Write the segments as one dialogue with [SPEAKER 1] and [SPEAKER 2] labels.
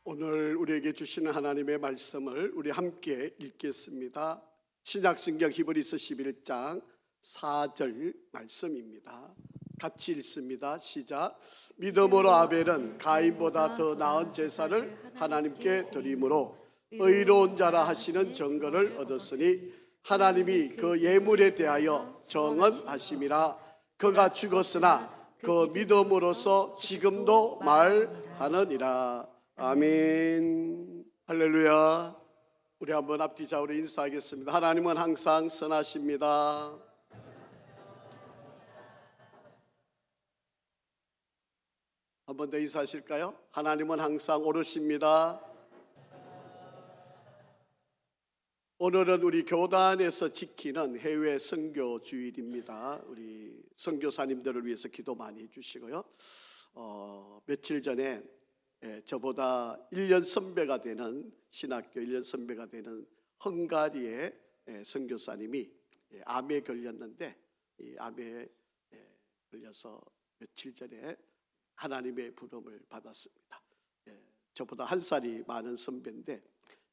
[SPEAKER 1] 오늘 우리에게 주시는 하나님의 말씀을 우리 함께 읽겠습니다. 신약성경 히브리서 11장 4절 말씀입니다. 같이 읽습니다. 시작. 믿음으로 아벨은 가인보다 더 나은 제사를 하나님께 드림으로 의로운 자라 하시는 증거를 얻었으니 하나님이 그 예물에 대하여 정언하심이라. 그가 죽었으나 그 믿음으로서 지금도 말하느니라. 아멘. 할렐루야. 우리 한번 앞뒤 좌우로 인사하겠습니다. 하나님은 항상 선하십니다. 한 번 더 인사하실까요? 하나님은 항상 옳으십니다. 오늘은 우리 교단에서 지키는 해외 선교 주일입니다. 우리 선교사님들을 위해서 기도 많이 해주시고요. 며칠 전에 저보다 1년 선배가 되는 신학교 1년 선배가 되는 헝가리의 선교사님이 암에 걸렸는데 이 암에 걸려서 며칠 전에 하나님의 부름을 받았습니다. 저보다 한 살이 많은 선배인데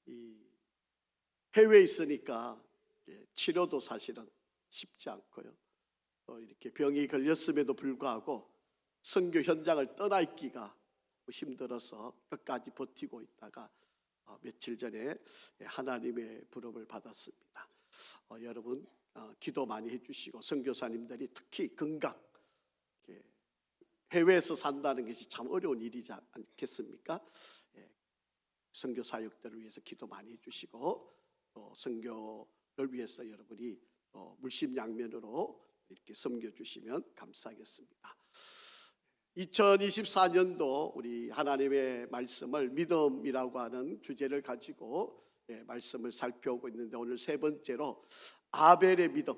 [SPEAKER 1] 이 해외에 있으니까 치료도 사실은 쉽지 않고요. 이렇게 병이 걸렸음에도 불구하고 선교 현장을 떠나 있기가 힘들어서 끝까지 버티고 있다가 며칠 전에 하나님의 부름을 받았습니다. 여러분 기도 많이 해주시고 선교사님들이 특히 건강, 해외에서 산다는 것이 참 어려운 일이지 않겠습니까? 선교 사역들을 위해서 기도 많이 해주시고 또 선교를 위해서 여러분이 물심양면으로 이렇게 섬겨주시면 감사하겠습니다. 2024년도 우리 하나님의 말씀을 믿음이라고 하는 주제를 가지고 말씀을 살펴보고 있는데 오늘 세 번째로 아벨의 믿음.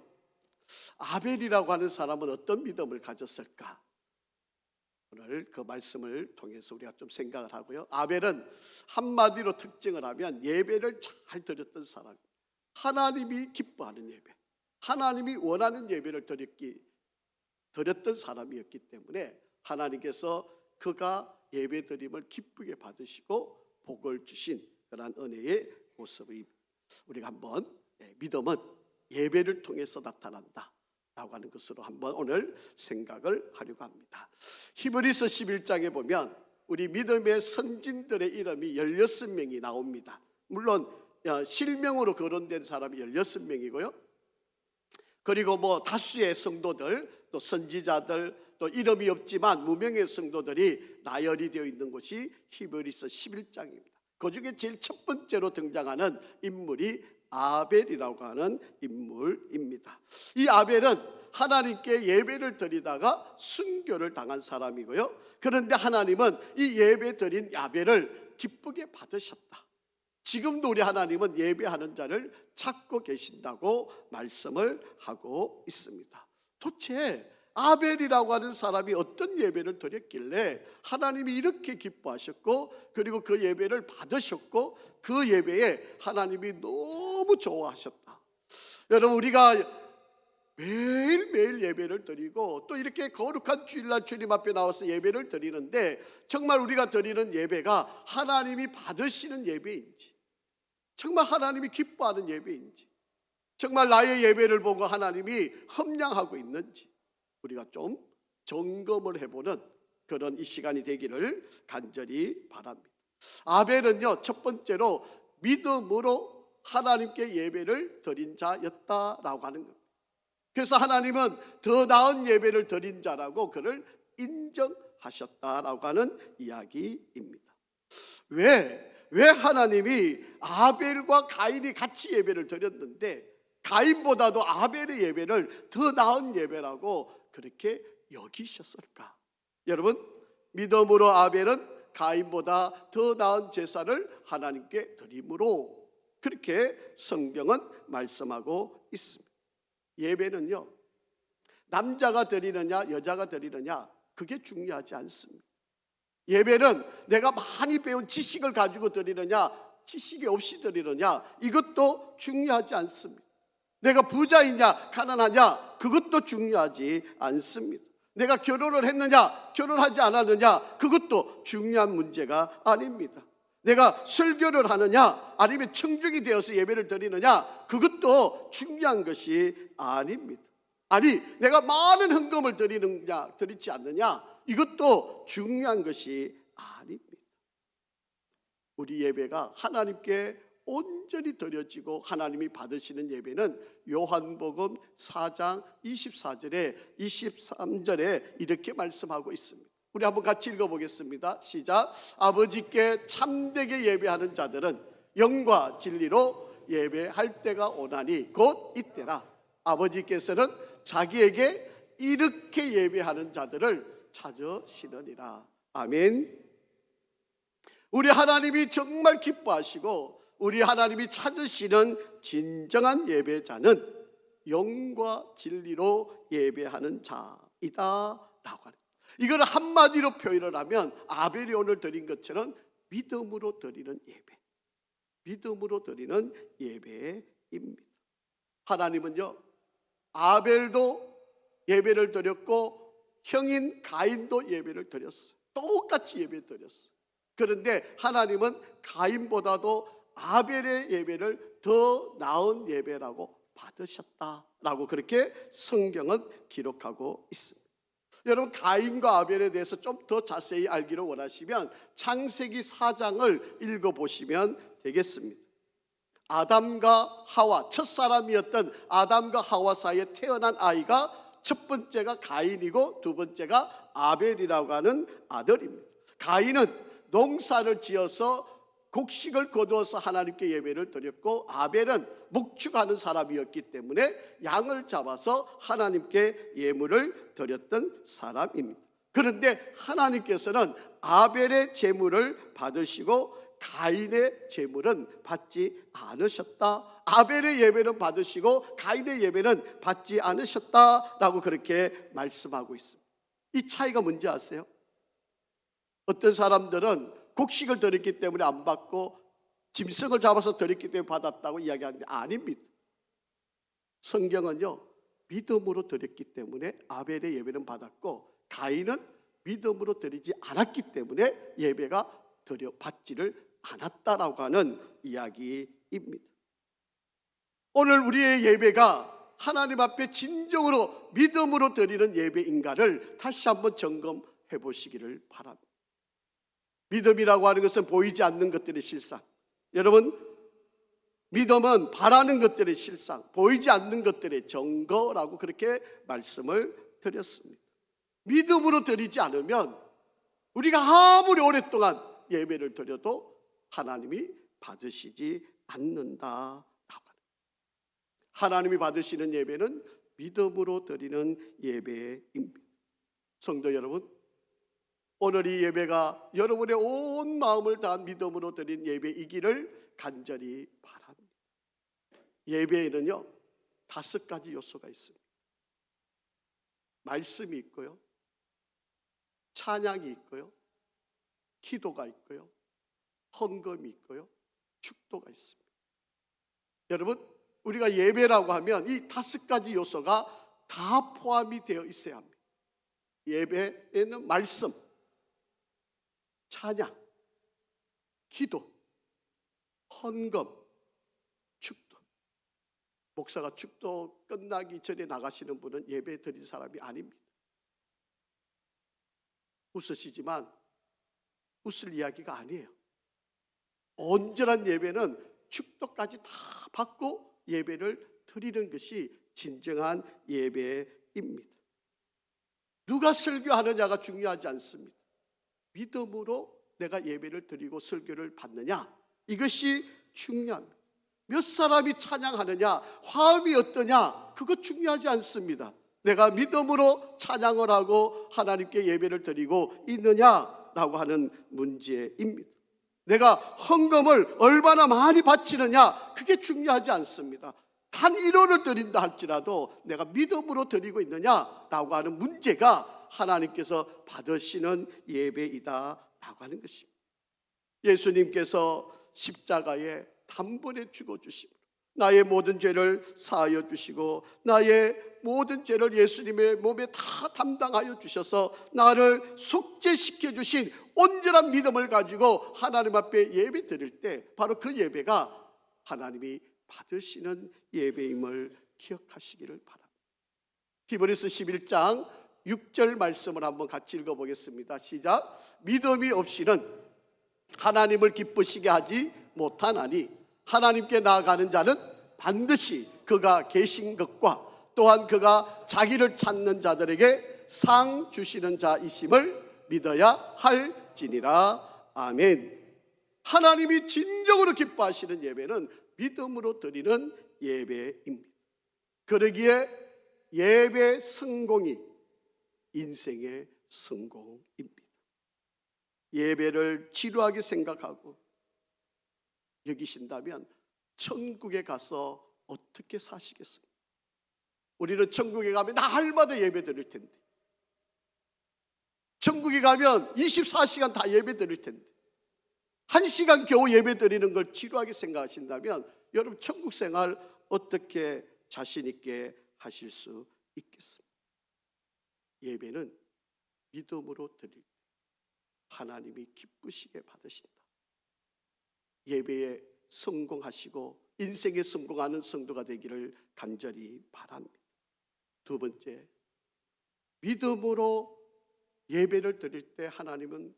[SPEAKER 1] 아벨이라고 하는 사람은 어떤 믿음을 가졌을까? 오늘 그 말씀을 통해서 우리가 좀 생각을 하고요. 아벨은 한마디로 특징을 하면 예배를 잘 드렸던 사람, 하나님이 기뻐하는 예배, 하나님이 원하는 예배를 드렸던 사람이었기 때문에 하나님께서 그가 예배드림을 기쁘게 받으시고 복을 주신 그러한 은혜의 모습을 우리가 한번 믿음은 예배를 통해서 나타난다 라고 하는 것으로 한번 오늘 생각을 하려고 합니다. 히브리서 11장에 보면 우리 믿음의 선진들의 이름이 16명이 나옵니다. 물론 실명으로 거론된 사람이 16명이고요. 그리고 다수의 성도들, 또 선지자들, 또 이름이 없지만 무명의 성도들이 나열이 되어 있는 곳이 히브리서 11장입니다. 그 중에 제일 첫 번째로 등장하는 인물이 아벨이라고 하는 인물입니다. 이 아벨은 하나님께 예배를 드리다가 순교를 당한 사람이고요. 그런데 하나님은 이 예배 드린 아벨을 기쁘게 받으셨다. 지금도 우리 하나님은 예배하는 자를 찾고 계신다고 말씀을 하고 있습니다. 도대체 아벨이라고 하는 사람이 어떤 예배를 드렸길래 하나님이 이렇게 기뻐하셨고 그리고 그 예배를 받으셨고 그 예배에 하나님이 너무 좋아하셨다. 여러분 우리가 매일매일 예배를 드리고 또 이렇게 거룩한 주일날 주님 앞에 나와서 예배를 드리는데 정말 우리가 드리는 예배가 하나님이 받으시는 예배인지, 정말 하나님이 기뻐하는 예배인지, 정말 나의 예배를 보고 하나님이 흠양하고 있는지 우리가 좀 점검을 해보는 그런 이 시간이 되기를 간절히 바랍니다. 아벨은요, 첫 번째로 믿음으로 하나님께 예배를 드린 자였다라고 하는 겁니다. 그래서 하나님은 더 나은 예배를 드린 자라고 그를 인정하셨다라고 하는 이야기입니다. 왜 하나님이 아벨과 가인이 같이 예배를 드렸는데 가인보다도 아벨의 예배를 더 나은 예배라고 그렇게 여기셨을까? 여러분, 믿음으로 아벨은 가인보다 더 나은 제사를 하나님께 드림으로 그렇게 성경은 말씀하고 있습니다. 예배는요, 남자가 드리느냐 여자가 드리느냐 그게 중요하지 않습니다. 예배는 내가 많이 배운 지식을 가지고 드리느냐 지식이 없이 드리느냐 이것도 중요하지 않습니다. 내가 부자이냐 가난하냐 그것도 중요하지 않습니다. 내가 결혼을 했느냐 결혼하지 않았느냐 그것도 중요한 문제가 아닙니다. 내가 설교를 하느냐 아니면 청중이 되어서 예배를 드리느냐, 그것도 중요한 것이 아닙니다. 아니 내가 많은 헌금을 드리느냐 드리지 않느냐, 이것도 중요한 것이 아닙니다. 우리 예배가 하나님께 온전히 드려지고 하나님이 받으시는 예배는 요한복음 4장 24절에 23절에 이렇게 말씀하고 있습니다. 우리 한번 같이 읽어보겠습니다. 시작. 아버지께 참되게 예배하는 자들은 영과 진리로 예배할 때가 오나니 곧 이때라. 아버지께서는 자기에게 이렇게 예배하는 자들을 찾으시느니라. 아멘. 우리 하나님이 정말 기뻐하시고 우리 하나님이 찾으시는 진정한 예배자는 영과 진리로 예배하는 자이다라고 하는, 이걸 한마디로 표현을 하면 아벨이 오늘 드린 것처럼 믿음으로 드리는 예배, 믿음으로 드리는 예배입니다. 하나님은요, 아벨도 예배를 드렸고 형인 가인도 예배를 드렸어요. 똑같이 예배 드렸어요. 그런데 하나님은 가인보다도 아벨의 예배를 더 나은 예배라고 받으셨다라고 그렇게 성경은 기록하고 있습니다. 여러분, 가인과 아벨에 대해서 좀 더 자세히 알기를 원하시면 창세기 4장을 읽어보시면 되겠습니다. 아담과 하와, 첫사람이었던 아담과 하와 사이에 태어난 아이가 첫 번째가 가인이고 두 번째가 아벨이라고 하는 아들입니다. 가인은 농사를 지어서 곡식을 거두어서 하나님께 예배를 드렸고, 아벨은 목축하는 사람이었기 때문에 양을 잡아서 하나님께 예물을 드렸던 사람입니다. 그런데 하나님께서는 아벨의 제물을 받으시고 가인의 제물은 받지 않으셨다. 아벨의 예배는 받으시고 가인의 예배는 받지 않으셨다라고 그렇게 말씀하고 있습니다. 이 차이가 뭔지 아세요? 어떤 사람들은 곡식을 드렸기 때문에 안 받고 짐승을 잡아서 드렸기 때문에 받았다고 이야기하는데 아닙니다. 성경은요, 믿음으로 드렸기 때문에 아벨의 예배는 받았고 가인은 믿음으로 드리지 않았기 때문에 예배가 받지를 않았다라고 하는 이야기입니다. 오늘 우리의 예배가 하나님 앞에 진정으로 믿음으로 드리는 예배인가를 다시 한번 점검해 보시기를 바랍니다. 믿음이라고 하는 것은 보이지 않는 것들의 실상. 여러분, 믿음은 바라는 것들의 실상, 보이지 않는 것들의 증거라고 그렇게 말씀을 드렸습니다. 믿음으로 드리지 않으면 우리가 아무리 오랫동안 예배를 드려도 하나님이 받으시지 않는다라고 합니다. 하나님이 받으시는 예배는 믿음으로 드리는 예배입니다. 성도 여러분, 오늘 이 예배가 여러분의 온 마음을 다한 믿음으로 드린 예배이기를 간절히 바랍니다. 예배에는요 5가지 요소가 있습니다. 말씀이 있고요, 찬양이 있고요, 기도가 있고요, 헌금이 있고요, 축도가 있습니다. 여러분, 우리가 예배라고 하면 이 5가지 요소가 다 포함이 되어 있어야 합니다. 예배에는 말씀, 찬양, 기도, 헌금, 축도. 목사가 축도 끝나기 전에 나가시는 분은 예배 드린 사람이 아닙니다. 웃으시지만 웃을 이야기가 아니에요. 온전한 예배는 축도까지 다 받고 예배를 드리는 것이 진정한 예배입니다. 누가 설교하느냐가 중요하지 않습니다. 믿음으로 내가 예배를 드리고 설교를 받느냐, 이것이 중요합니다. 몇 사람이 찬양하느냐, 화음이 어떠냐, 그거 중요하지 않습니다. 내가 믿음으로 찬양을 하고 하나님께 예배를 드리고 있느냐라고 하는 문제입니다. 내가 헌금을 얼마나 많이 바치느냐, 그게 중요하지 않습니다. 단 1원을 드린다 할지라도 내가 믿음으로 드리고 있느냐라고 하는 문제가 하나님께서 받으시는 예배이다라고 하는 것입니다. 예수님께서 십자가에 단번에 죽어주심으로 나의 모든 죄를 사하여 주시고 나의 모든 죄를 예수님의 몸에 다 담당하여 주셔서 나를 속죄시켜 주신 온전한 믿음을 가지고 하나님 앞에 예배 드릴 때 바로 그 예배가 하나님이 받으시는 예배임을 기억하시기를 바랍니다. 히브리서 11장 6절 말씀을 한번 같이 읽어보겠습니다. 시작. 믿음이 없이는 하나님을 기쁘시게 하지 못하나니 하나님께 나아가는 자는 반드시 그가 계신 것과 또한 그가 자기를 찾는 자들에게 상 주시는 자이심을 믿어야 할지니라. 아멘. 하나님이 진정으로 기뻐하시는 예배는 믿음으로 드리는 예배입니다. 그러기에 예배 성공이 인생의 성공입니다. 예배를 지루하게 생각하고 여기신다면 천국에 가서 어떻게 사시겠습니까? 우리는 천국에 가면 날마다 예배 드릴 텐데, 천국에 가면 24시간 다 예배 드릴 텐데 1시간 겨우 예배 드리는 걸 지루하게 생각하신다면 여러분 천국 생활 어떻게 자신 있게 하실 수 있겠습니까? 예배는 믿음으로 드릴 때 하나님이 기쁘시게 받으신다. 예배에 성공하시고 인생에 성공하는 성도가 되기를 간절히 바랍니다. 두 번째, 믿음으로 예배를 드릴 때 하나님은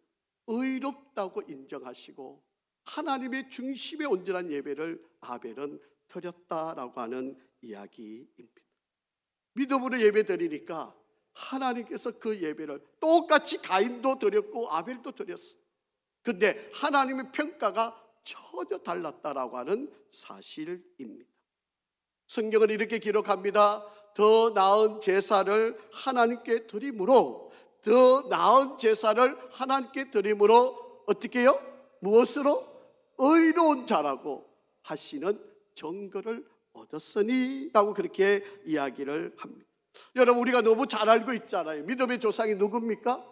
[SPEAKER 1] 의롭다고 인정하시고 하나님의 중심에 온전한 예배를 아벨은 드렸다라고 하는 이야기입니다. 믿음으로 예배 드리니까 하나님께서 그 예배를 똑같이 가인도 드렸고 아벨도 드렸어요. 근데 하나님의 평가가 전혀 달랐다라고 하는 사실입니다. 성경은 이렇게 기록합니다. 더 나은 제사를 하나님께 드림으로, 더 나은 제사를 하나님께 드림으로 어떻게 해요? 무엇으로? 의로운 자라고 하시는 증거를 얻었으니 라고 그렇게 이야기를 합니다. 여러분 우리가 너무 잘 알고 있잖아요. 믿음의 조상이 누굽니까?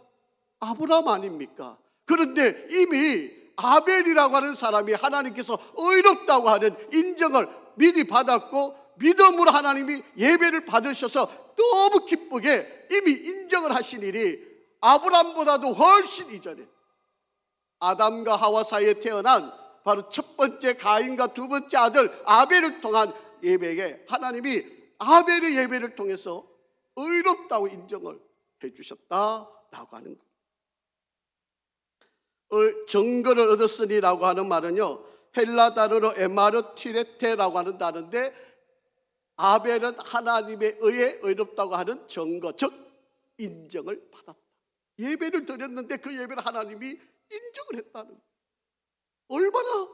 [SPEAKER 1] 아브라함 아닙니까? 그런데 이미 아벨이라고 하는 사람이 하나님께서 의롭다고 하는 인정을 미리 받았고 믿음으로 하나님이 예배를 받으셔서 너무 기쁘게 이미 인정을 하신 일이 아브라함보다도 훨씬 이전에 아담과 하와 사이에 태어난 바로 첫 번째 가인과 두 번째 아들 아벨을 통한 예배에 하나님이 아벨의 예배를 통해서 의롭다고 인정을 해주셨다라고 하는 겁니다. 증거를 얻었으니라고 하는 말은요, 헬라 단어로 에마르티레테라고 하는 단어인데 아벨은 하나님에 의해 의롭다고 하는 증거, 즉 인정을 받았다. 예배를 드렸는데 그 예배를 하나님이 인정을 했다는 거예요. 얼마나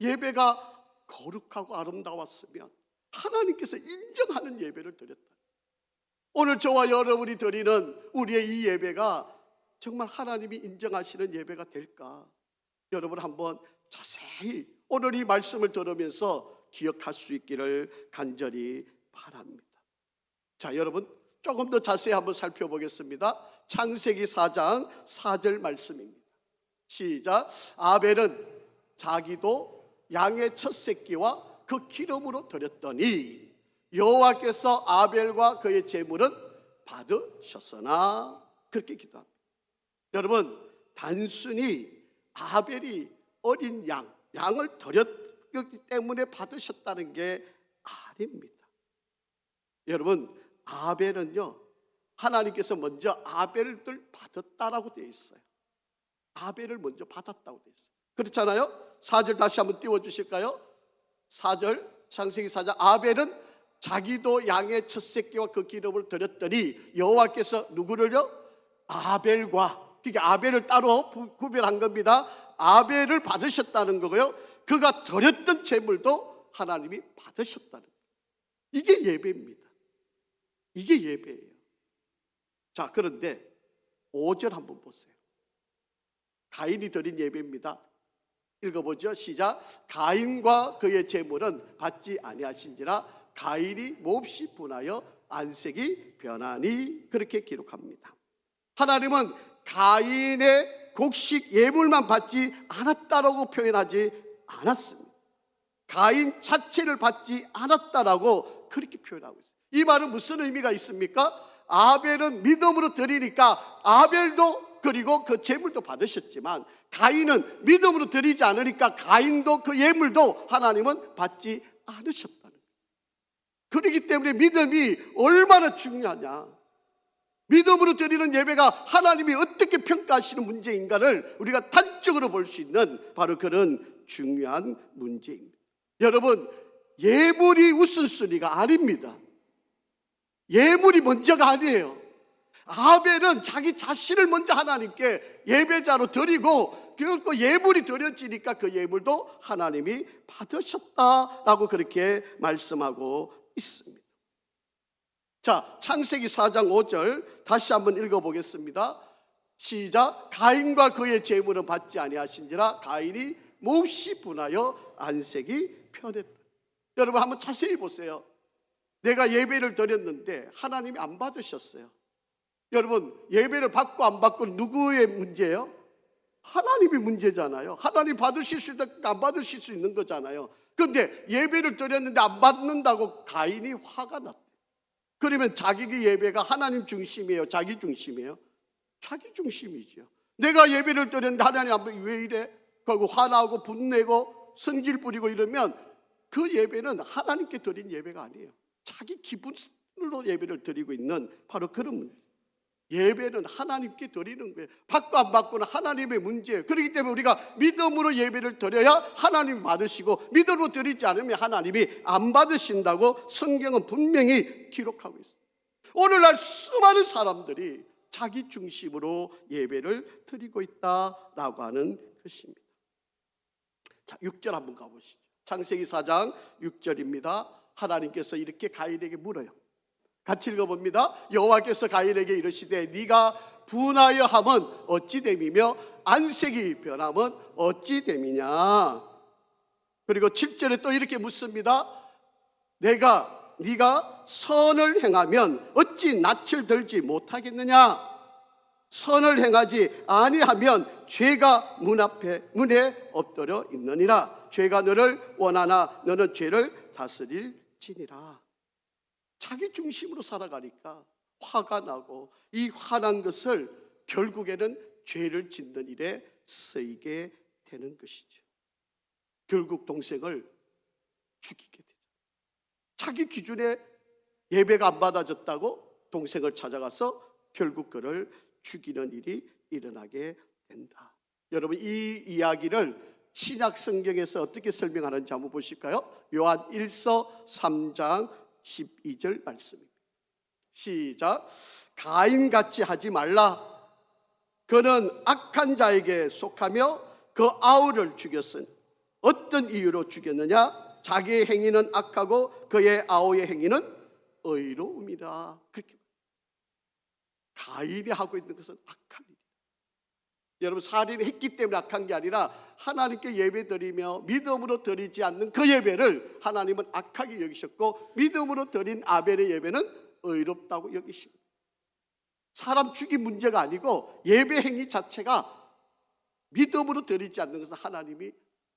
[SPEAKER 1] 예배가 거룩하고 아름다웠으면 하나님께서 인정하는 예배를 드렸다. 오늘 저와 여러분이 드리는 우리의 이 예배가 정말 하나님이 인정하시는 예배가 될까? 여러분 한번 자세히 오늘 이 말씀을 들으면서 기억할 수 있기를 간절히 바랍니다. 자, 여러분 조금 더 자세히 한번 살펴보겠습니다. 창세기 4장 4절 말씀입니다. 시작. 아벨은 자기도 양의 첫 새끼와 그 기름으로 드렸더니 여호와께서 아벨과 그의 제물은 받으셨으나, 그렇게 기도합니다. 여러분 단순히 아벨이 어린 양을 드렸기 때문에 받으셨다는 게 아닙니다. 여러분 아벨은요, 하나님께서 먼저 아벨을 받았다라고 되어 있어요. 아벨을 먼저 받았다고 되어 있어요. 그렇잖아요? 4절 다시 한번 띄워주실까요? 4절 창세기 4장. 아벨은 자기도 양의 첫 새끼와 그 기름을 드렸더니 여호와께서 누구를요? 아벨과, 그러니까 아벨을 따로 구별한 겁니다. 아벨을 받으셨다는 거고요, 그가 드렸던 제물도 하나님이 받으셨다는 거예요. 이게 예배입니다. 이게 예배예요. 자, 그런데 5절 한번 보세요. 가인이 드린 예배입니다. 읽어보죠. 시작. 가인과 그의 제물은 받지 아니하신지라 가인이 몹시 분하여 안색이 변하니, 그렇게 기록합니다. 하나님은 가인의 곡식 예물만 받지 않았다라고 표현하지 않았습니다. 가인 자체를 받지 않았다라고 그렇게 표현하고 있어요. 이 말은 무슨 의미가 있습니까? 아벨은 믿음으로 드리니까 아벨도 그리고 그 제물도 받으셨지만 가인은 믿음으로 드리지 않으니까 가인도 그 예물도 하나님은 받지 않으셨다는 거예요. 그렇기 때문에 믿음이 얼마나 중요하냐, 믿음으로 드리는 예배가 하나님이 어떻게 평가하시는 문제인가를 우리가 단적으로 볼 수 있는 바로 그런 중요한 문제입니다. 여러분, 예물이 우선순위가 아닙니다. 예물이 먼저가 아니에요. 아벨은 자기 자신을 먼저 하나님께 예배자로 드리고 그 예물이 드려지니까 그 예물도 하나님이 받으셨다라고 그렇게 말씀하고 있습니다. 자, 창세기 4장 5절 다시 한번 읽어보겠습니다. 시작. 가인과 그의 제물은 받지 아니하신지라 가인이 몹시 분하여 안색이 편했다. 여러분 한번 자세히 보세요. 내가 예배를 드렸는데 하나님이 안 받으셨어요. 여러분, 예배를 받고 안 받고는 누구의 문제예요? 하나님이 문제잖아요. 하나님 받으실 수 있다, 안 받으실 수 있는 거잖아요. 그런데 예배를 드렸는데 안 받는다고 가인이 화가 났대요. 그러면 자기 예배가 하나님 중심이에요, 자기 중심이에요? 자기 중심이죠. 내가 예배를 드렸는데 하나님 왜 이래? 그리고 화나고 분내고 성질 부리고 이러면 그 예배는 하나님께 드린 예배가 아니에요. 자기 기분으로 예배를 드리고 있는 바로 그런 문제. 예배는 하나님께 드리는 거예요. 받고 안 받고는 하나님의 문제예요. 그렇기 때문에 우리가 믿음으로 예배를 드려야 하나님이 받으시고 믿음으로 드리지 않으면 하나님이 안 받으신다고 성경은 분명히 기록하고 있어요. 오늘날 수많은 사람들이 자기 중심으로 예배를 드리고 있다라고 하는 것입니다. 자, 6절 한번 가보시죠. 창세기 4장 6절입니다. 하나님께서 이렇게 가인에게 물어요. 같이 읽어봅니다. 여호와께서 가인에게 이르시되 네가 분하여 함은 어찌 됨이며 안색이 변함은 어찌 됨이냐. 그리고 7절에 또 이렇게 묻습니다. 네가 선을 행하면 어찌 낯을 들지 못하겠느냐. 선을 행하지 아니하면 죄가 문에 엎드려 있느니라. 죄가 너를 원하나 너는 죄를 다스릴지니라. 자기 중심으로 살아가니까 화가 나고 이 화난 것을 결국에는 죄를 짓는 일에 쓰이게 되는 것이죠. 결국 동생을 죽이게 되죠. 자기 기준에 예배가 안 받아졌다고 동생을 찾아가서 결국 그를 죽이는 일이 일어나게 된다. 여러분, 이 이야기를 신약 성경에서 어떻게 설명하는지 한번 보실까요? 요한 1서 3장 12절 말씀입니다. 시작. 가인같이 하지 말라. 그는 악한 자에게 속하며 그 아우를 죽였으니 어떤 이유로 죽였느냐? 자기의 행위는 악하고 그의 아우의 행위는 의로움이라. 그렇게 가인이 하고 있는 것은 악한 일이에요. 여러분, 살인을 했기 때문에 악한 게 아니라 하나님께 예배드리며 믿음으로 드리지 않는 그 예배를 하나님은 악하게 여기셨고 믿음으로 드린 아벨의 예배는 의롭다고 여기십니다. 사람 죽인 문제가 아니고 예배 행위 자체가 믿음으로 드리지 않는 것은 하나님이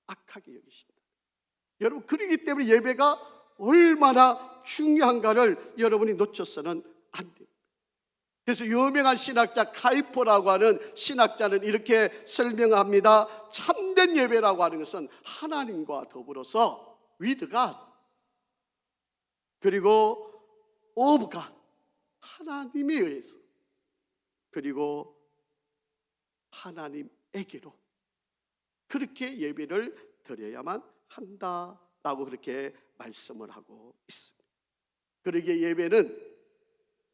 [SPEAKER 1] 악하게 여기신다. 여러분, 그러기 때문에 예배가 얼마나 중요한가를 여러분이 놓쳐서는 안 돼요. 그래서 유명한 신학자 카이포라고 하는 신학자는 이렇게 설명합니다. 참된 예배라고 하는 것은 하나님과 더불어서 with God 그리고 of God, 하나님에 의해서 그리고 하나님에게로 그렇게 예배를 드려야만 한다라고 그렇게 말씀을 하고 있습니다. 그러기에 예배는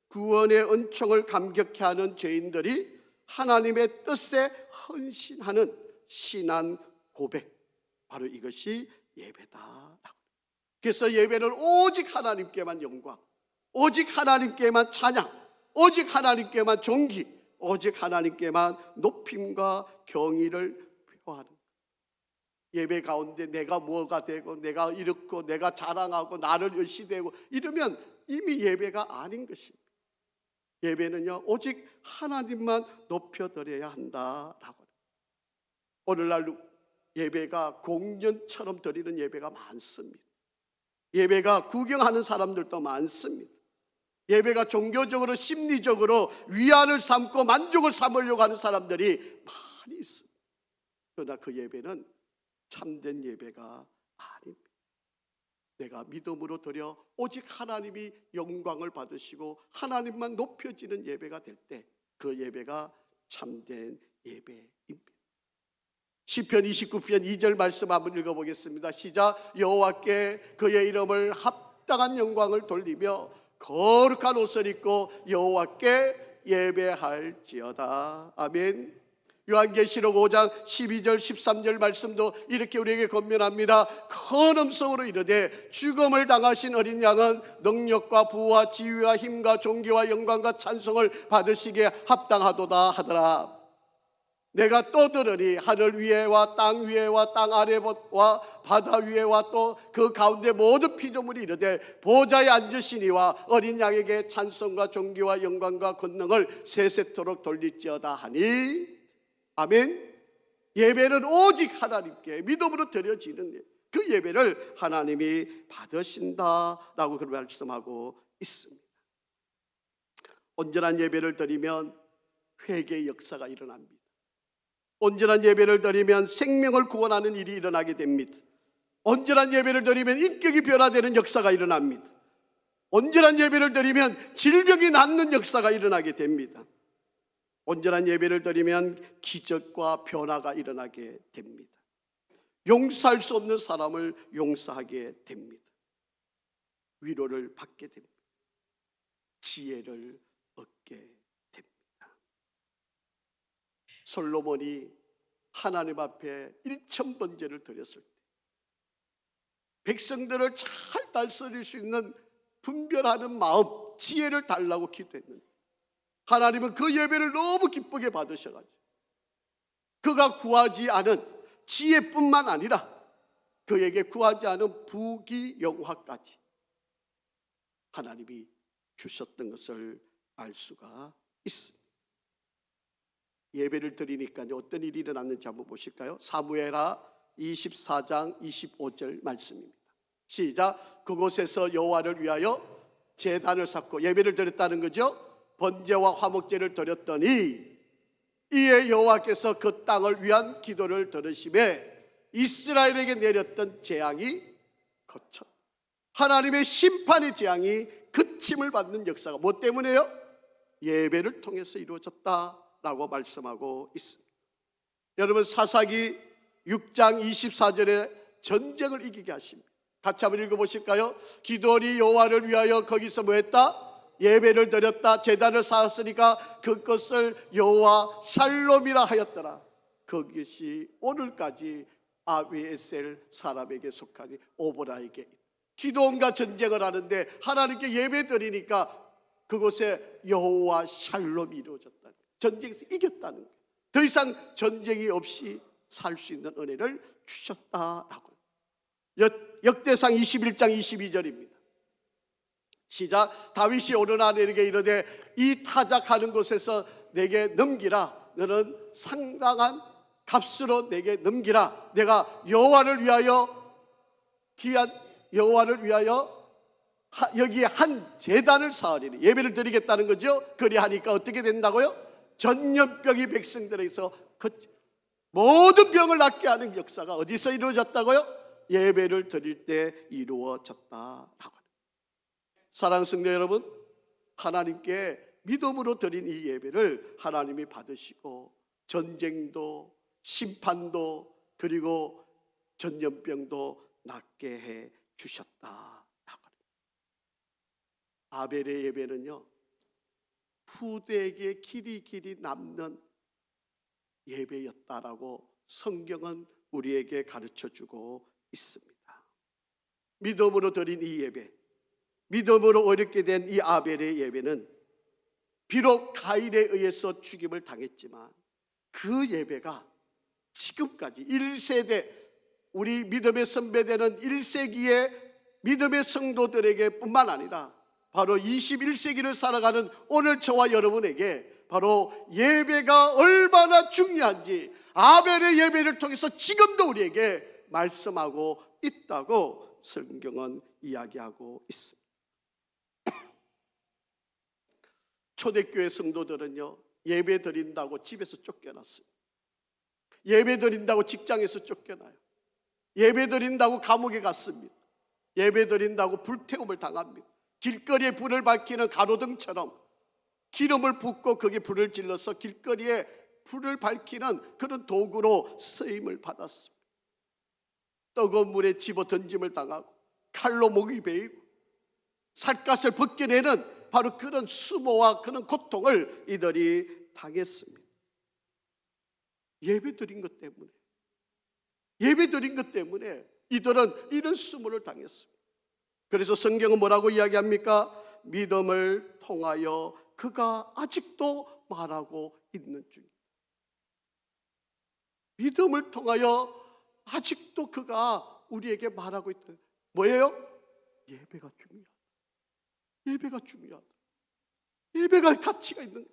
[SPEAKER 1] 구원의 은총을 감격해 하는 죄인들이 하나님의 뜻에 헌신하는 신앙 고백, 바로 이것이 예배다. 그래서 예배는 오직 하나님께만 영광, 오직 하나님께만 찬양, 오직 하나님께만 존귀, 오직 하나님께만 높임과 경의를 표하는 예배 가운데 내가 뭐가 되고 내가 이렇고 내가 자랑하고 나를 의시되고 이러면 이미 예배가 아닌 것입니다. 예배는요, 오직 하나님만 높여드려야 한다라고. 오늘날 예배가 공연처럼 드리는 예배가 많습니다. 예배가 구경하는 사람들도 많습니다. 예배가 종교적으로 심리적으로 위안을 삼고 만족을 삼으려고 하는 사람들이 많이 있습니다. 그러나 그 예배는 참된 예배가 아닙니다. 내가 믿음으로 드려 오직 하나님이 영광을 받으시고 하나님만 높여지는 예배가 될 때 그 예배가 참된 예배입니다. 시편 29편 2절 말씀 한번 읽어보겠습니다. 시작. 여호와께 그의 이름을 합당한 영광을 돌리며 거룩한 옷을 입고 여호와께 예배할지어다. 아멘. 요한계시록 5장 12절 13절 말씀도 이렇게 우리에게 권면합니다. 큰 음성으로 이르되 죽음을 당하신 어린 양은 능력과 부와 지위와 힘과 존귀와 영광과 찬송을 받으시기에 합당하도다 하더라. 내가 또 들으니 하늘 위에와 땅 위에와 땅 아래와 바다 위에와 또 그 가운데 모든 피조물이 이르되 보좌에 앉으시니와 어린 양에게 찬송과 존귀와 영광과 권능을 세세토록 돌릴지어다 하니. 아멘. 예배는 오직 하나님께 믿음으로 드려지는 그 예배를 하나님이 받으신다라고 그렇게 말씀하고 있습니다. 온전한 예배를 드리면 회개의 역사가 일어납니다. 온전한 예배를 드리면 생명을 구원하는 일이 일어나게 됩니다. 온전한 예배를 드리면 인격이 변화되는 역사가 일어납니다. 온전한 예배를 드리면 질병이 낫는 역사가 일어나게 됩니다. 온전한 예배를 드리면 기적과 변화가 일어나게 됩니다. 용서할 수 없는 사람을 용서하게 됩니다. 위로를 받게 됩니다. 지혜를 얻게 됩니다. 솔로몬이 하나님 앞에 1000번제를 드렸을 때 백성들을 잘 다스릴 수 있는 분별하는 마음, 지혜를 달라고 기도했는데 하나님은 그 예배를 너무 기쁘게 받으셔가지고 그가 구하지 않은 지혜뿐만 아니라 그에게 구하지 않은 부귀영화까지 하나님이 주셨던 것을 알 수가 있습니다. 예배를 드리니까 어떤 일이 일어났는지 한번 보실까요? 사무엘하 24장 25절 말씀입니다. 시작. 그곳에서 여호와를 위하여 제단을 쌓고 예배를 드렸다는 거죠. 번제와 화목제를 드렸더니 이에 여호와께서 그 땅을 위한 기도를 들으시매 이스라엘에게 내렸던 재앙이 그쳤다. 하나님의 심판의 재앙이 그침을 받는 역사가 뭐 때문에요? 예배를 통해서 이루어졌다라고 말씀하고 있습니다. 여러분 사사기 6장 24절에 전쟁을 이기게 하십니다. 같이 한번 읽어보실까요? 기도원이 여호와를 위하여 거기서 뭐 했다? 예배를 드렸다. 제단을 쌓았으니까 그것을 여호와 샬롬이라 하였더라. 그것이 오늘까지 아비에셀 사람에게 속하니 오보라에게 기도원과 전쟁을 하는데 하나님께 예배 드리니까 그곳에 여호와 샬롬이 이루어졌다. 전쟁에서 이겼다는 거예요. 더 이상 전쟁이 없이 살 수 있는 은혜를 주셨다라고. 역대상 21장 22절입니다. 시작. 다윗이 오르나네에게 이르되 이 타작하는 곳에서 내게 넘기라. 너는 상당한 값으로 내게 넘기라. 내가 여호와를 위하여 귀한 여호와를 위하여 여기에 한 제단을 쌓으리니 예배를 드리겠다는 거죠. 그리하니까 어떻게 된다고요? 전염병이 백성들에게서 모든 병을 낫게 하는 역사가 어디서 이루어졌다고요? 예배를 드릴 때 이루어졌다라고. 사랑하는 성도 여러분, 하나님께 믿음으로 드린 이 예배를 하나님이 받으시고 전쟁도 심판도 그리고 전염병도 낫게 해 주셨다. 아벨의 예배는요, 후대에게 길이 남는 예배였다라고 성경은 우리에게 가르쳐주고 있습니다. 믿음으로 드린 이 예배, 믿음으로 어렵게 된 이 아벨의 예배는 비록 가인에 의해서 죽임을 당했지만 그 예배가 지금까지 1세대 우리 믿음의 선배되는 1세기의 믿음의 성도들에게 뿐만 아니라 바로 21세기를 살아가는 오늘 저와 여러분에게 바로 예배가 얼마나 중요한지 아벨의 예배를 통해서 지금도 우리에게 말씀하고 있다고 성경은 이야기하고 있습니다. 초대교회 성도들은요, 예배 드린다고 집에서 쫓겨났어요. 예배 드린다고 직장에서 쫓겨나요. 예배 드린다고 감옥에 갔습니다. 예배 드린다고 불태움을 당합니다. 길거리에 불을 밝히는 가로등처럼 기름을 붓고 거기에 불을 질러서 길거리에 불을 밝히는 그런 도구로 쓰임을 받았습니다. 뜨거운 물에 집어 던짐을 당하고 칼로 목이 베이고 살갗을 벗겨내는 바로 그런 수모와 그런 고통을 이들이 당했습니다. 예배 드린 것 때문에, 예배 드린 것 때문에 이들은 이런 수모를 당했습니다. 그래서 성경은 뭐라고 이야기합니까? 믿음을 통하여 그가 아직도 말하고 있는 중입니다. 믿음을 통하여 아직도 그가 우리에게 말하고 있다. 뭐예요? 예배가 중요하다. 예배가 중요하다. 예배가 가치가 있는 거예요.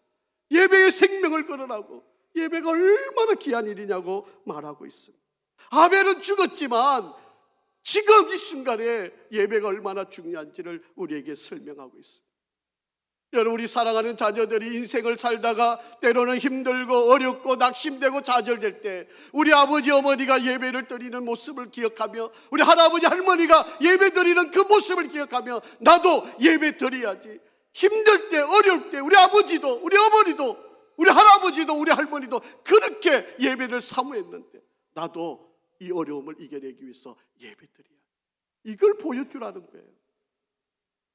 [SPEAKER 1] 예배의 생명을 걸어라고, 예배가 얼마나 귀한 일이냐고 말하고 있습니다. 아벨은 죽었지만 지금 이 순간에 예배가 얼마나 중요한지를 우리에게 설명하고 있습니다. 여러분, 우리 사랑하는 자녀들이 인생을 살다가 때로는 힘들고 어렵고 낙심되고 좌절될 때 우리 아버지 어머니가 예배를 드리는 모습을 기억하며, 우리 할아버지 할머니가 예배 드리는 그 모습을 기억하며 나도 예배 드려야지. 힘들 때 어려울 때 우리 아버지도 우리 어머니도 우리 할아버지도 우리 할머니도 그렇게 예배를 사모했는데 나도 이 어려움을 이겨내기 위해서 예배 드려야, 이걸 보여주라는 거예요.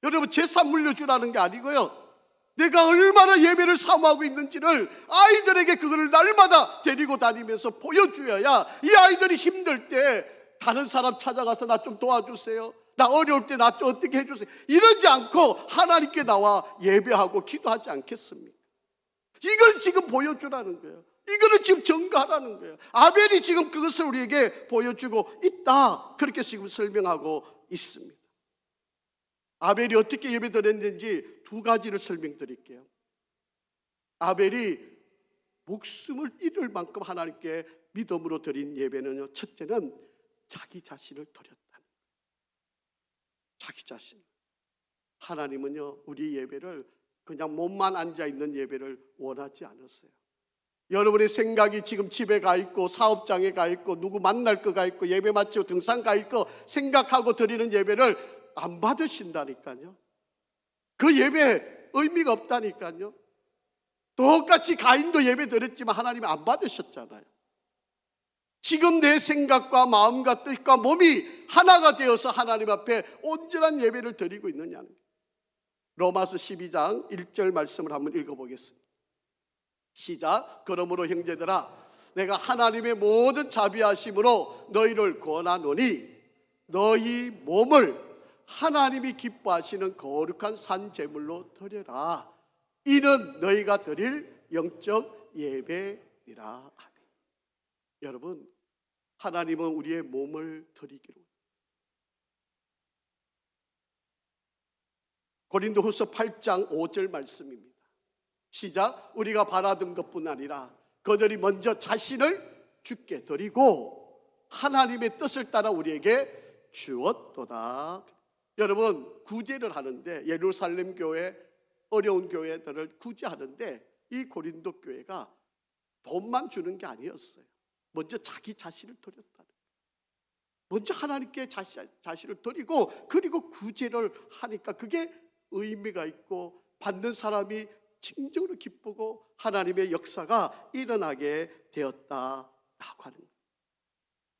[SPEAKER 1] 여러분, 제사 물려주라는 게 아니고요, 내가 얼마나 예배를 사모하고 있는지를 아이들에게 그거를 날마다 데리고 다니면서 보여줘야 이 아이들이 힘들 때 다른 사람 찾아가서 나 좀 도와주세요, 나 어려울 때 나 좀 어떻게 해주세요, 이러지 않고 하나님께 나와 예배하고 기도하지 않겠습니까? 이걸 지금 보여주라는 거예요. 이거를 지금 전가하라는 거예요. 아벨이 지금 그것을 우리에게 보여주고 있다, 그렇게 지금 설명하고 있습니다. 아벨이 어떻게 예배 드렸는지 두 가지를 설명드릴게요. 아벨이 목숨을 잃을 만큼 하나님께 믿음으로 드린 예배는요, 첫째는 자기 자신을 드렸다는 거예요. 자기 자신. 하나님은요, 우리 예배를 그냥 몸만 앉아있는 예배를 원하지 않았어요. 여러분의 생각이 지금 집에 가 있고 사업장에 가 있고 누구 만날 거가 있고 예배 마치고 등산 가 있고 생각하고 드리는 예배를 안 받으신다니까요. 그 예배 의미가 없다니까요. 똑같이 가인도 예배 드렸지만 하나님이 안 받으셨잖아요. 지금 내 생각과 마음과 뜻과 몸이 하나가 되어서 하나님 앞에 온전한 예배를 드리고 있느냐는 거예요. 로마서 12장 1절 말씀을 한번 읽어보겠습니다. 시작. 그러므로 형제들아, 내가 하나님의 모든 자비하심으로 너희를 권하노니 너희 몸을 하나님이 기뻐하시는 거룩한 산 제물로 드려라. 이는 너희가 드릴 영적 예배니라. 여러분, 하나님은 우리의 몸을 드리기로. 고린도후서 8장 5절 말씀입니다. 시작. 우리가 바라던 것뿐 아니라 그들이 먼저 자신을 주께 드리고 하나님의 뜻을 따라 우리에게 주었도다. 여러분, 구제를 하는데 예루살렘 교회, 어려운 교회들을 구제하는데 이 고린도 교회가 돈만 주는 게 아니었어요. 먼저 자기 자신을 드렸다는 거예요. 먼저 하나님께 자신을 드리고 그리고 구제를 하니까 그게 의미가 있고 받는 사람이 진정으로 기쁘고 하나님의 역사가 일어나게 되었다라고 하는 거예요.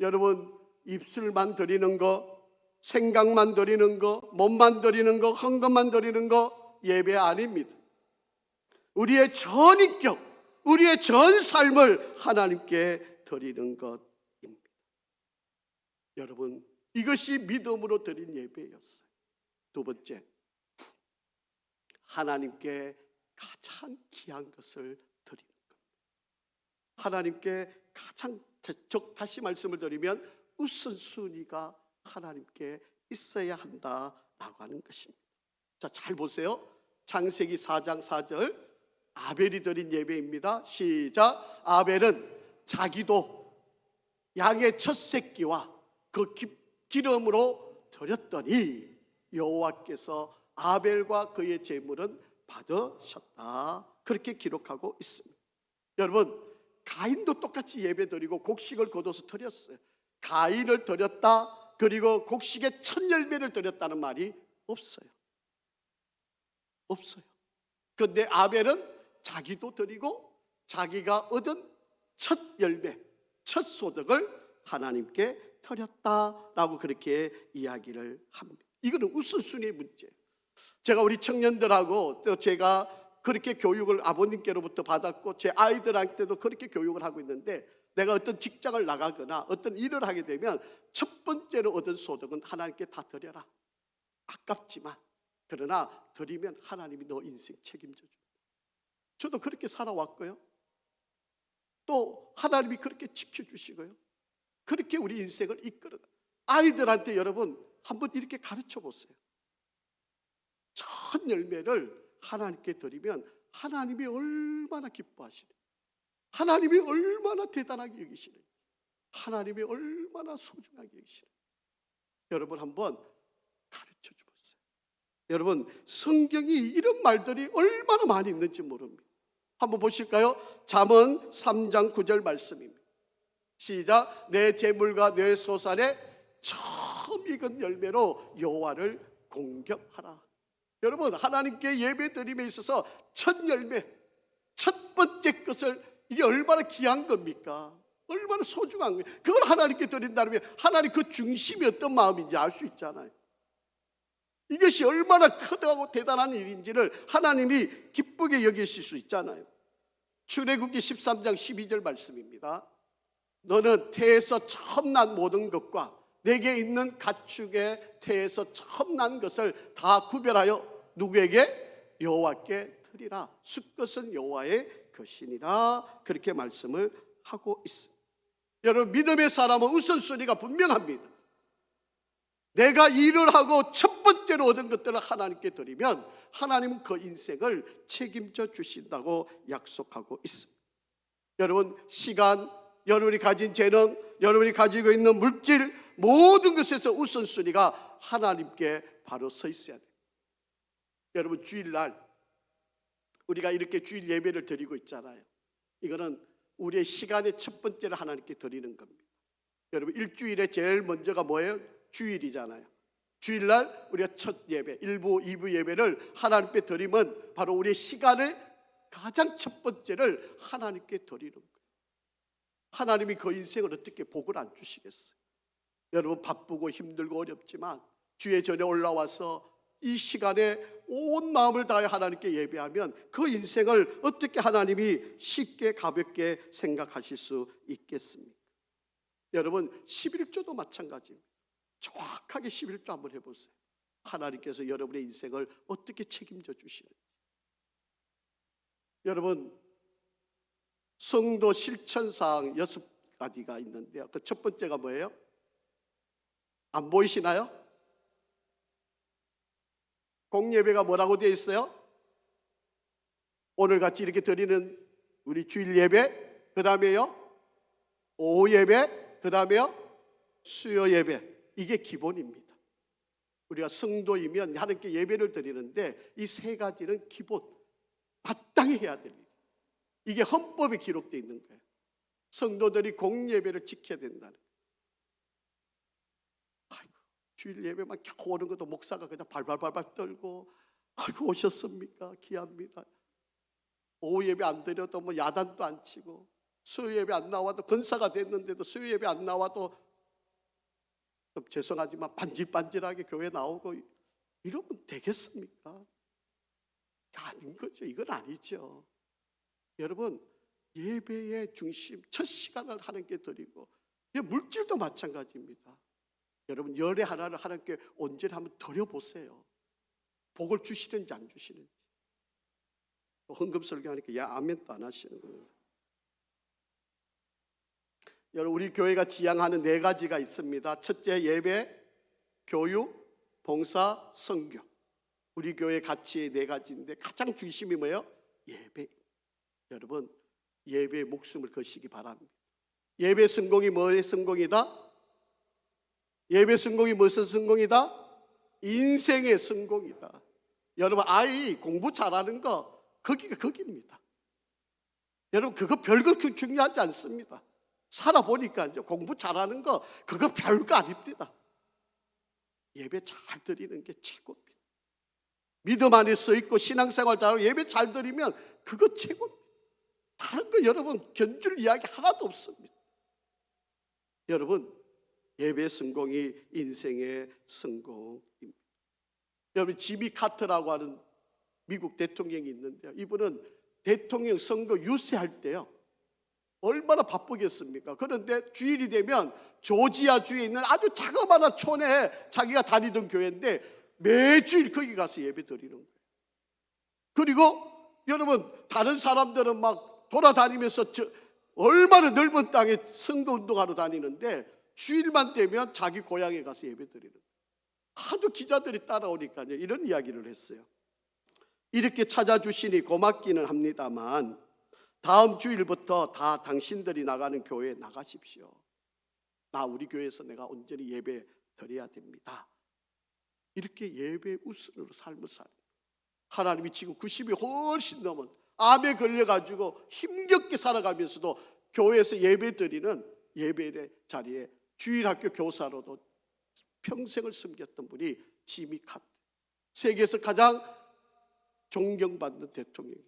[SPEAKER 1] 여러분, 입술만 드리는 거, 생각만 드리는 거, 몸만 드리는 거, 헌금만 드리는 거 예배 아닙니다. 우리의 전인격, 우리의 전 삶을 하나님께 드리는 것입니다. 여러분, 이것이 믿음으로 드린 예배였어요. 두 번째, 하나님께 가장 귀한 것을 드리는 겁니다. 하나님께 가장, 다시 말씀을 드리면 우선순위가 하나님께 있어야 한다라고 하는 것입니다. 자, 잘 보세요. 창세기 4장 4절, 아벨이 드린 예배입니다. 시작. 아벨은 자기도 양의 첫 새끼와 그 기름으로 드렸더니 여호와께서 아벨과 그의 제물은 받으셨다. 그렇게 기록하고 있습니다. 여러분, 가인도 똑같이 예배드리고 곡식을 거둬서 드렸어요. 가인을 드렸다, 그리고 곡식의 첫 열매를 드렸다는 말이 없어요. 그런데 아벨은 자기도 드리고 자기가 얻은 첫 열매, 첫 소득을 하나님께 드렸다라고 그렇게 이야기를 합니다. 이거는 우선순위의 문제예요. 제가 우리 청년들하고 또 제가 그렇게 교육을 아버님께로부터 받았고 제 아이들한테도 그렇게 교육을 하고 있는데, 내가 어떤 직장을 나가거나 어떤 일을 하게 되면 첫 번째로 얻은 소득은 하나님께 다 드려라. 아깝지만 그러나 드리면 하나님이 너 인생 책임져 줍니다. 저도 그렇게 살아왔고요. 또 하나님이 그렇게 지켜주시고요. 그렇게 우리 인생을 이끌어가. 아이들한테 여러분 한번 이렇게 가르쳐 보세요. 첫 열매를 하나님께 드리면 하나님이 얼마나 기뻐하시는지, 하나님이 얼마나 대단하게 여기시는지, 하나님이 얼마나 소중하게 여기시는지 여러분 한번 가르쳐 주세요. 여러분, 성경이 이런 말들이 얼마나 많이 있는지 모릅니다. 한번 보실까요? 잠언 3장 9절 말씀입니다. 시작. 내 재물과 내 소산의 처음 익은 열매로 여호와를 공경하라. 여러분, 하나님께 예배드림에 있어서 첫 열매, 첫 번째 것을, 이게 얼마나 귀한 겁니까? 얼마나 소중한 거예요. 그걸 하나님께 드린다면 하나님 그 중심이 어떤 마음인지 알 수 있잖아요. 이것이 얼마나 크다고 대단한 일인지를 하나님이 기쁘게 여기실 수 있잖아요. 출애굽기 13장 12절 말씀입니다. 너는 태에서 처음 난 모든 것과 내게 있는 가축의 태에서 처음 난 것을 다 구별하여 누구에게? 여호와께 드리라. 숫것은 여호와의 것이니라. 그렇게 말씀을 하고 있습니다. 여러분, 믿음의 사람은 우선순위가 분명합니다. 내가 일을 하고 첫 번째로 얻은 것들을 하나님께 드리면 하나님은 그 인생을 책임져 주신다고 약속하고 있습니다. 여러분, 시간, 여러분이 가진 재능, 여러분이 가지고 있는 물질, 모든 것에서 우선순위가 하나님께 바로 서 있어야 돼요. 여러분, 주일날 우리가 이렇게 주일 예배를 드리고 있잖아요. 이거는 우리의 시간의 첫 번째를 하나님께 드리는 겁니다. 여러분, 일주일에 제일 먼저가 뭐예요? 주일이잖아요. 주일날 우리가 첫 예배, 1부, 2부 예배를 하나님께 드리면 바로 우리의 시간의 가장 첫 번째를 하나님께 드리는 거예요. 하나님이 그 인생을 어떻게 복을 안 주시겠어요? 여러분, 바쁘고 힘들고 어렵지만 주의 전에 올라와서 이 시간에 온 마음을 다해 하나님께 예배하면 그 인생을 어떻게 하나님이 쉽게 가볍게 생각하실 수 있겠습니까? 여러분, 11조도 마찬가지입니다. 정확하게 11조 한번 해보세요. 하나님께서 여러분의 인생을 어떻게 책임져 주시는지. 여러분, 성도 실천사항 6가지가 있는데요. 그 첫 번째가 뭐예요? 안 보이시나요? 공예배가 뭐라고 되어 있어요? 오늘같이 이렇게 드리는 우리 주일 예배, 그 다음에요 오후 예배, 그 다음에요 수요 예배. 이게 기본입니다. 우리가 성도이면 하나님께 예배를 드리는데 이 세 가지는 기본, 마땅히 해야 됩니다. 이게 헌법에 기록되어 있는 거예요. 성도들이 공예배를 지켜야 된다는 거예요. 아이고, 주일 예배만 겨우 오는 것도 목사가 그냥 발발발발 떨고, 아이고 오셨습니까? 귀합니다. 오후 예배 안 드려도 뭐 야단도 안 치고, 수요 예배 안 나와도 권사가 됐는데도 수요 예배 안 나와도 좀 죄송하지만 반질반질하게 교회 나오고, 이러면 되겠습니까? 아닌 거죠. 이건 아니죠. 여러분, 예배의 중심, 첫 시간을 하나님께 드리고, 물질도 마찬가지입니다. 여러분, 열의 하나를 하나님께 온전히 한번 드려보세요. 복을 주시는지 안 주시는지. 헌금 설교하니까 야 아멘도 안 하시는 거예요. 여러분, 우리 교회가 지향하는 4가지가 있습니다. 첫째, 예배, 교육, 봉사, 선교. 우리 교회 가치의 4가지인데 가장 중심이 뭐예요? 예배. 여러분, 예배에 목숨을 거시기 바랍니다. 예배 성공이 뭐의 성공이다? 예배 성공이 무슨 성공이다? 인생의 성공이다. 여러분, 아이 공부 잘하는 거 거기가 거기입니다. 여러분, 그거 별거 중요하지 않습니다. 살아보니까 공부 잘하는 거 그거 별거 아닙니다. 예배 잘 드리는 게 최고입니다. 믿음 안에 서 있고 신앙생활 잘하고 예배 잘 드리면 그거 최고입니다. 다른 거 여러분 견줄 이야기 하나도 없습니다. 여러분, 예배 성공이 인생의 성공입니다. 여러분, 지미 카터라고 하는 미국 대통령이 있는데요, 이분은 대통령 선거 유세할 때요 얼마나 바쁘겠습니까? 그런데 주일이 되면 조지아주에 있는 아주 자그마한 촌에 자기가 다니던 교회인데 매주일 거기 가서 예배 드리는 거예요. 그리고 여러분, 다른 사람들은 막 돌아다니면서 얼마나 넓은 땅에 선거운동하러 다니는데 주일만 되면 자기 고향에 가서 예배 드리는 거예요. 하도 기자들이 따라오니까 이런 이야기를 했어요. 이렇게 찾아주시니 고맙기는 합니다만 다음 주일부터 다 당신들이 나가는 교회에 나가십시오. 나 우리 교회에서 내가 온전히 예배 드려야 됩니다. 이렇게 예배 우선으로 삶을 살아요. 하나님이 지금 90이 훨씬 넘은 암에 걸려가지고 힘겹게 살아가면서도 교회에서 예배 드리는 예배의 자리에 주일학교 교사로도 평생을 섬겼던 분이 지미 카터, 세계에서 가장 존경받는 대통령이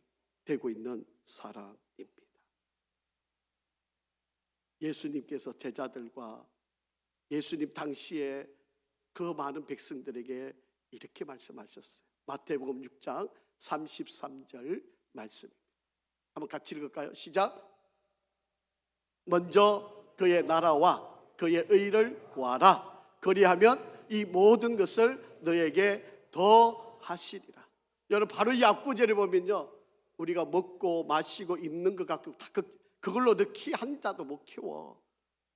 [SPEAKER 1] 되고 있는 사람입니다. 예수님께서 제자들과 예수님 당시에 그 많은 백성들에게 이렇게 말씀하셨어요. 마태복음 6장 33절 말씀입니다. 한번 같이 읽을까요? 시작. 먼저 그의 나라와 그의 의를 구하라. 그리하면 이 모든 것을 너에게 더 하시리라. 여러분, 바로 이 앞구절을 보면요, 우리가 먹고 마시고 입는 것 갖고 다 그걸로 너 키 한 자도 못 키워.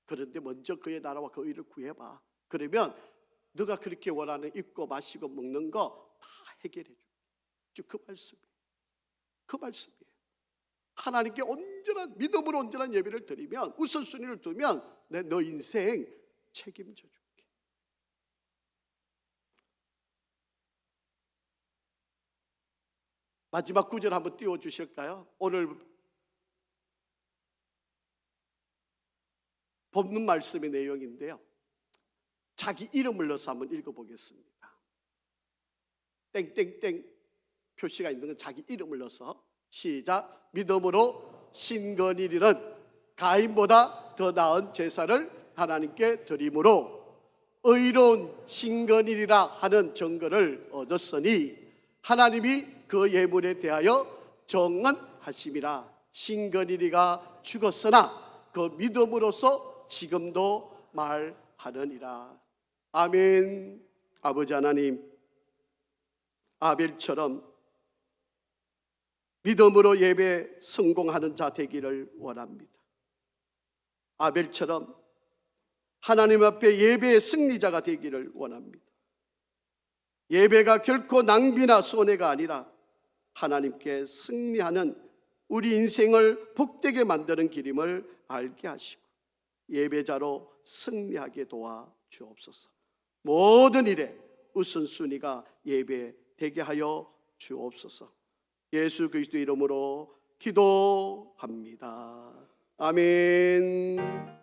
[SPEAKER 1] 그런데 먼저 그의 나라와 그 의를 구해봐. 그러면 너가 그렇게 원하는 입고 마시고 먹는 거 다 해결해 줘. 그 말씀이에요. 그 말씀이에요. 하나님께 온전한 믿음으로 온전한 예배를 드리면, 우선순위를 두면 너 인생 책임져 줄게. 마지막 구절 한번 띄워주실까요? 오늘 본문 말씀의 내용인데요, 자기 이름을 넣어서 한번 읽어보겠습니다. 땡땡땡 표시가 있는 건 자기 이름을 넣어서 시작. 믿음으로 신건이리는 가인보다 더 나은 제사를 하나님께 드림으로 의로운 신건이리라 하는 증거를 얻었으니 하나님이 그 예물에 대하여 정언하심이라. 신건이리가 죽었으나 그 믿음으로서 지금도 말하느니라. 아멘. 아버지 하나님, 아벨처럼 믿음으로 예배 성공하는 자 되기를 원합니다. 아벨처럼 하나님 앞에 예배의 승리자가 되기를 원합니다. 예배가 결코 낭비나 손해가 아니라 하나님께 승리하는 우리 인생을 복되게 만드는 길임을 알게 하시고 예배자로 승리하게 도와 주옵소서. 모든 일에 우선순위가 예배 되게 하여 주옵소서. 예수 그리스도 이름으로 기도합니다. 아멘.